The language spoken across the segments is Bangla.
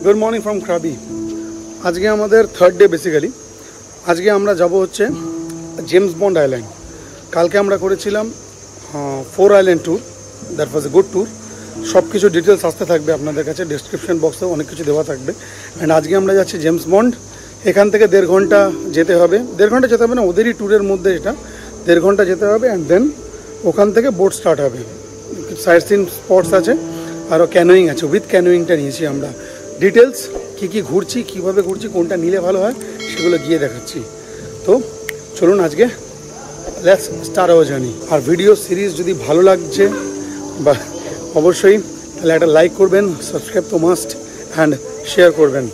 Good morning from क्राबी। आज के हमारे थार्ड डे बेसिकली आज के আমরা যাব হচ্ছে জেমস বন্ড আইল্যান্ড। কালকে আমরা করেছিলাম 4 island tour, that was a good tour. সব কিছু ডিটেলস আসতে থাকবে আপনাদের কাছে, ডেসক্রিপশন বক্সে অনেক কিছু দেওয়া থাকবে। অ্যান্ড আজকে আমরা যাচ্ছি জেমস বন্ড। এখান থেকে 1.5 ঘন্টা যেতে হবে, 1.5 ঘন্টা যেতে হবে না, ওদেরই ট্যুরের মধ্যে এটা 1.5 ঘন্টা যেতে হবে। অ্যান্ড দেন ওখান থেকে বোট স্টার্ট হবে। সাইট সিন স্পটস আছে, আরও ক্যানোয়িং আছে, উইথ ক্যানোয়িংটা নিয়েছি আমরা। ডিটেলস কী কী ঘুরছি, কীভাবে ঘুরছি, কোনটা নিলে ভালো হয় সেগুলো গিয়ে দেখাচ্ছি। তো চলুন আজকে লেটস স্টার্ট আওয়ার জার্নি। আর ভিডিও সিরিজ যদি ভালো লাগছে বা অবশ্যই তাহলে একটা লাইক করবেন, সাবস্ক্রাইব তো মাস্ট, অ্যান্ড শেয়ার করবেন।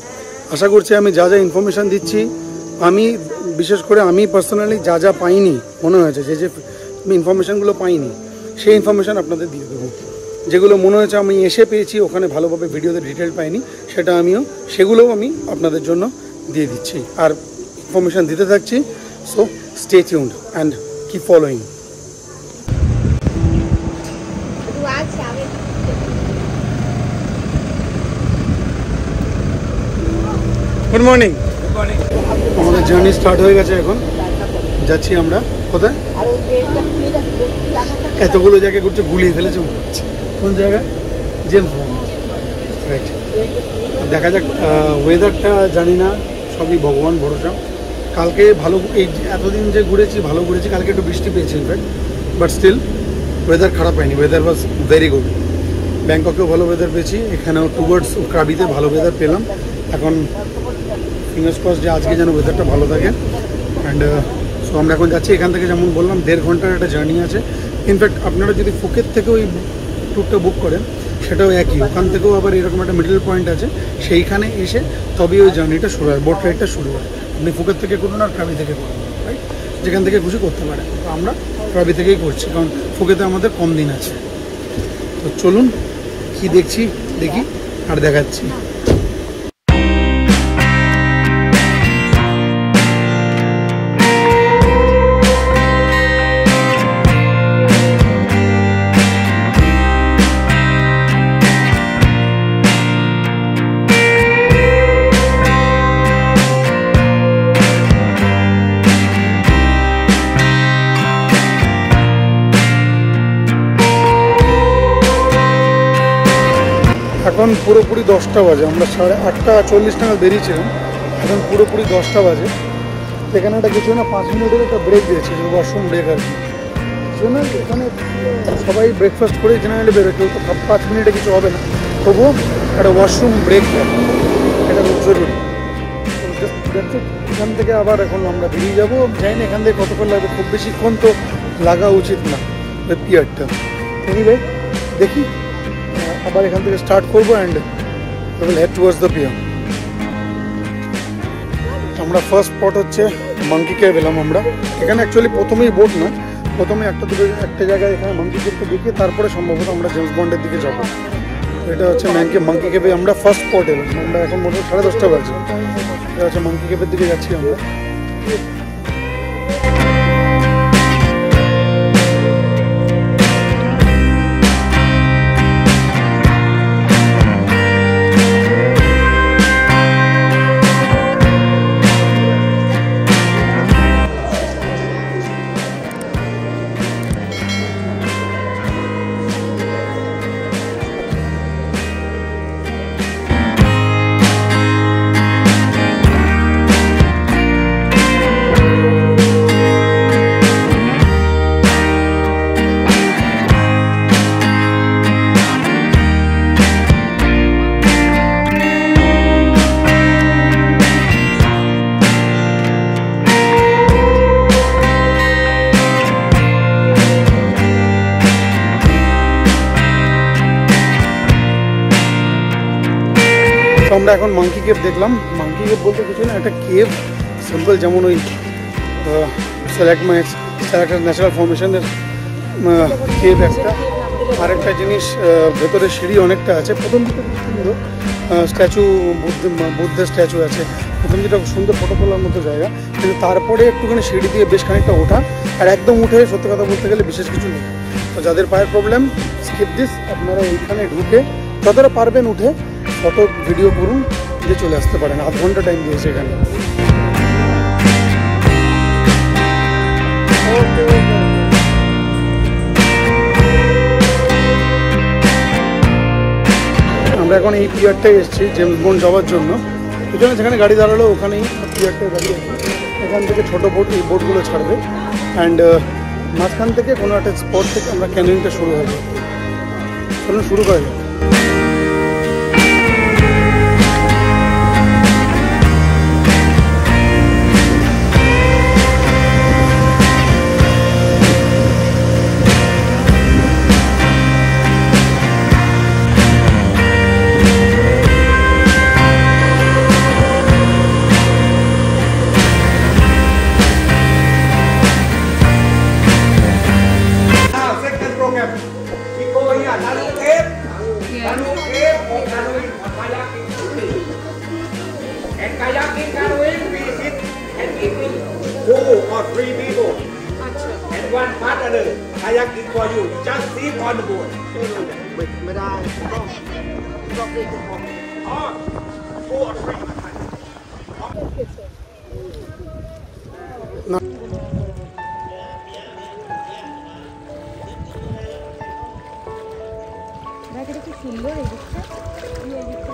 আশা করছি আমি যা যা ইনফরমেশান দিচ্ছি, আমি বিশেষ করে আমি পার্সোনালি যা যা পাইনি মনে হয়েছে, যে ইনফরমেশানগুলো পাইনি সেই ইনফরমেশান আপনাদের দিয়ে দেবো। যেগুলো মনে হয়েছে আমি এসে পেয়েছি, ওখানে ভালোভাবে ভিডিওতে ডিটেল পাইনি, সেগুলোও আমি আপনাদের জন্য দিয়ে দিচ্ছি আর ইনফরমেশান দিতে থাকছি। So stay tuned and keep following. Good morning. আমাদের জার্নি স্টার্ট হয়ে গেছে, এখন যাচ্ছি আমরা কোথায়? এতগুলো জায়গায় ঘুরতে গুলিয়ে ফেলেছে মনে হচ্ছে। কোন জায়গা? James bond. রাইট, দেখা যাক। ওয়েদারটা জানি না, সবই ভগবান ভরসা। কালকে ভালো, এই এতদিন যে ঘুরেছি ভালো ঘুরেছি, কালকে একটু বৃষ্টি পেয়েছি ইনফ্যাক্ট, বাট স্টিল ওয়েদার খারাপ হয়নি। Weather was very good. ব্যাংককেও ভালো ওয়েদার পেয়েছি, এখানেও টুয়ার্ডস ক্রাবিতে ভালো ওয়েদার পেলাম। এখন ফিঙ্গার্স ক্রস যে আজকে যেন ওয়েদারটা ভালো থাকে। অ্যান্ড সো আমরা এখন যাচ্ছি। এখান থেকে যেমন বললাম 1.5 ঘন্টার একটা জার্নি আছে। ইনফ্যাক্ট আপনারা যদি ফুকেট থেকে ওই ট্যুরটা বুক করেন সেটাও একই, ওখান থেকেও আবার এরকম একটা মিডল পয়েন্ট আছে, সেইখানে এসে তবেই ওই জার্নিটা শুরু হয়, বোট রাইডটা শুরু হয়। আপনি ফুকেট থেকে করুন আর ক্রাবি থেকে করুন, রাইট? যেখান থেকে খুশি করতে পারেন। তো আমরা ক্রাবি থেকেই করছি, কারণ ফুকেতে আমাদের কম দিন আছে। তো চলুন কি দেখছি দেখি আর দেখাচ্ছি। এখন পুরোপুরি 10টা বাজে, আমরা 8:40 নাগাদ বেরিয়েছিলাম, এখন পুরোপুরি 10টা বাজে। এখানে একটা কিছু না 5 মিনিটের একটা ব্রেক দিয়েছে, ওয়াশরুম ব্রেক আর কি। জন্য এখানে সবাই ব্রেকফাস্ট করে জেনারেলি বেরোয়, কেউ তো 5 মিনিটে কিছু হবে না, তবুও একটা ওয়াশরুম ব্রেক দেয়, এটা খুব জরুরি। এখান থেকে আবার এখন আমরা বেরিয়ে যাবো। যাই না এখান থেকে কতক্ষণ লাগবে, খুব বেশিক্ষণ তো লাগা উচিত না পিয়ারটা। এনিওয়ে দেখি, আবার এখান থেকে স্টার্ট করবো and will head towards the pier. আমরা ফার্স্ট স্পট হচ্ছে মাঙ্কি কেভ এলাম আমরা। এখানে অ্যাকচুয়ালি প্রথমেই বোট নয়, প্রথমে একটা জায়গায় এখানে মাঙ্কি কেভকে দেখিয়ে তারপরে সম্ভবত আমরা জেমস বন্ডের দিকে যাবো। এটা হচ্ছে মাঙ্কি কেভে আমরা ফার্স্ট স্পট এলাম। আমরা এখন মোটামুটি 10:30 বাজে। এটা হচ্ছে মাঙ্কি কেভের দিকে যাচ্ছি আমরা। আমরা এখন মাঙ্কি কেভ দেখলাম। মাঙ্কি কেভ বলতে কিছু না, একটা কেভ সিম্পল, যেমন ওই স্ট্যালাগমাইটস ন্যাচারাল ফর্মেশনের কেভ একটা। আরেকটা জিনিস, ভেতরে সিঁড়ি অনেকটা আছে। প্রথম দিকে সুন্দর স্ট্যাচু, বুদ্ধের স্ট্যাচু আছে। প্রথম যেটা সুন্দর ফটো তোলার মতো জায়গা, কিন্তু তারপরে একটুখানি সিঁড়ি দিয়ে বেশ খানিকটা ওঠা, আর একদম উঠে সত্যি কথা বলতে গেলে বিশেষ কিছু নেই। তো যাদের পায়ের প্রবলেম, স্কিপ দিস। আপনারা এইখানে ঢুকে যতটা পারবেন উঠে ফটো ভিডিও করুন, দিয়ে চলে আসতে পারেন। আধ ঘন্টা টাইম দিয়েছে এখানে। আমরা এখন এই পিয়ারটায় এসেছি জেমস বন্ড যাওয়ার জন্য। এখানে যেখানে গাড়ি দাঁড়ালো ওখানেই পিয়ারটায় দাঁড়িয়ে আছে। এখান থেকে ছোটো বোট, এই বোটগুলো ছাড়বে অ্যান্ড মাঝখান থেকে কোনো একটা স্পট থেকে আমরা ক্যানোয়িংটা শুরু হবে। চলুন শুরু করা যাক। Or 3 people and one partner kayaking for you. Just sleep on the boat. ไม่ได้ต้องเรียกคน or 2 or 3. জায়গাটা কি সুন্দর এই দিকটা, এই দিকটা।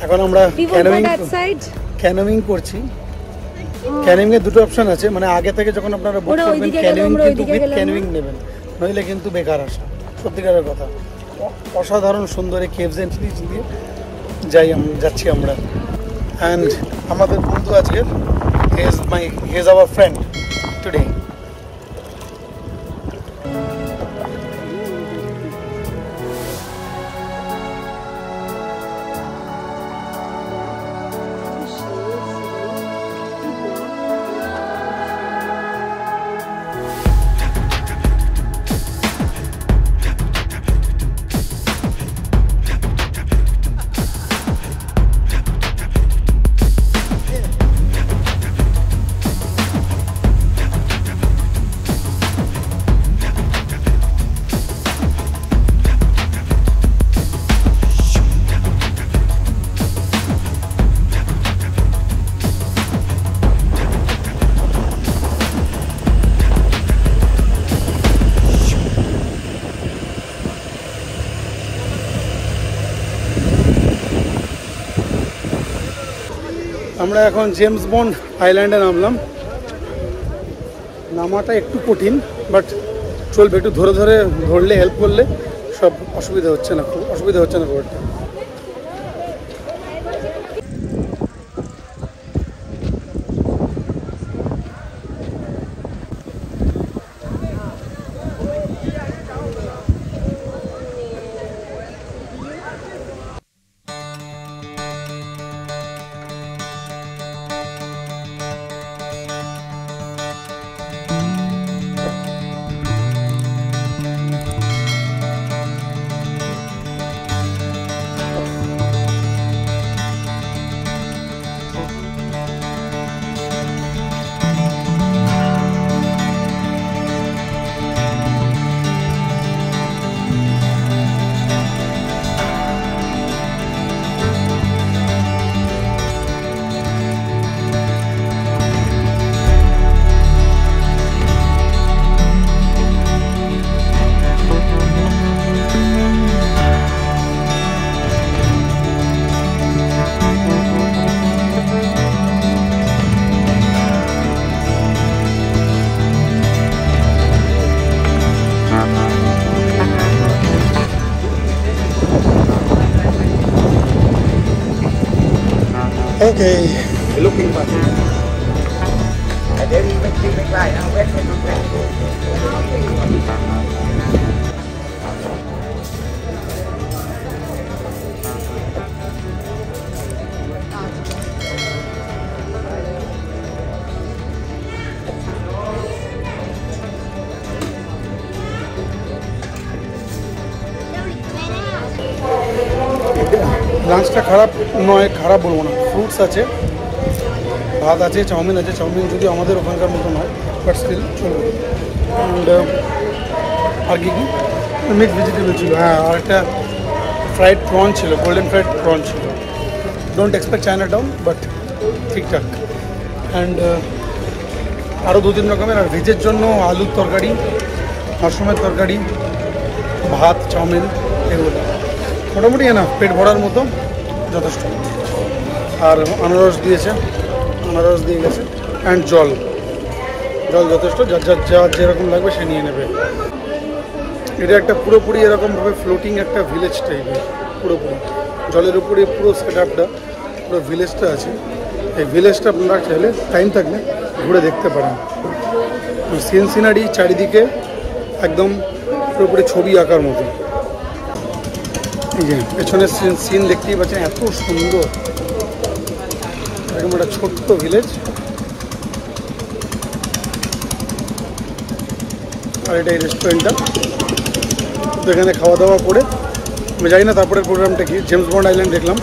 এখন আমরা ক্যানোয়িং করছি। ক্যানোয়িং এর দুটো অপশন আছে, মানে আগে থেকে যখন আপনারা বুক করবেন ক্যানোয়িং কিন্তু উইথ ক্যানোয়িং নেবেন, নইলে কিন্তু বেকার আসা। সত্যিকারের কথা, অসাধারণ সুন্দর এই কেভস এন্ড ট্রিজ দিয়ে যাচ্ছি আমরা। অ্যান্ড আমাদের বন্ধু আজকের he is our friend today. আমরা এখন জেমস বন্ড আইল্যান্ডে নামলাম। নামাটা একটু কঠিন, বাট চলবে, একটু ধরে ধরে ধরলে, হেল্প করলে সব অসুবিধা হচ্ছে না, খুব অসুবিধা হচ্ছে না খুব একটা। ওকে looking for it. And then make line now, wet and wet. লাঞ্চটা খারাপ নয়, খারাপ বলবো না। ফ্রুটস আছে, ভাত আছে, চাউমিন আছে। চাউমিন যদি আমাদের ওখানকার মতো নয়, বাট স্টিল চলবে। অ্যান্ড আর কি কি মিক্স ভেজিটেবল ছিল। হ্যাঁ, আর একটা ফ্রাইড প্রন ছিল, গোল্ডেন ফ্রাইড প্রন ছিল। Don't expect China town, but ঠিকঠাক। অ্যান্ড আরও 2-3 রকমের। আর ভেজের জন্য আলুর তরকারি, মাশরুমের তরকারি, ভাত, চাউমিন, এগুলো মোটামুটি না পেট ভরার মতো যথেষ্ট। আর আনারস দিয়েছে, আনারস দিয়ে গেছে। অ্যান্ড জল যথেষ্ট। যার যেরকম লাগবে সে নিয়ে নেবে। এটা একটা পুরোপুরি এরকমভাবে ফ্লোটিং একটা ভিলেজ টাইপের, পুরোপুরি জলের উপরে পুরো সেট আপটা, পুরো ভিলেজটা আছে। এই ভিলেজটা আপনারা চাইলে টাইম থাকলে ঘুরে দেখতে পারেন। সিনারি চারিদিকে একদম পুরোপুরি ছবি আঁকার মতো। এই যে পেছনের সিন দেখতেই পাচ্ছেন, এত সুন্দর। এরকম একটা ছোট্ট ভিলেজ। আর এটা এই রেস্টুরেন্টটা। তো এখানে খাওয়া দাওয়া করে আমি জানি না তারপরের প্রোগ্রামটা কি। জেমস বন্ড আইল্যান্ড দেখলাম,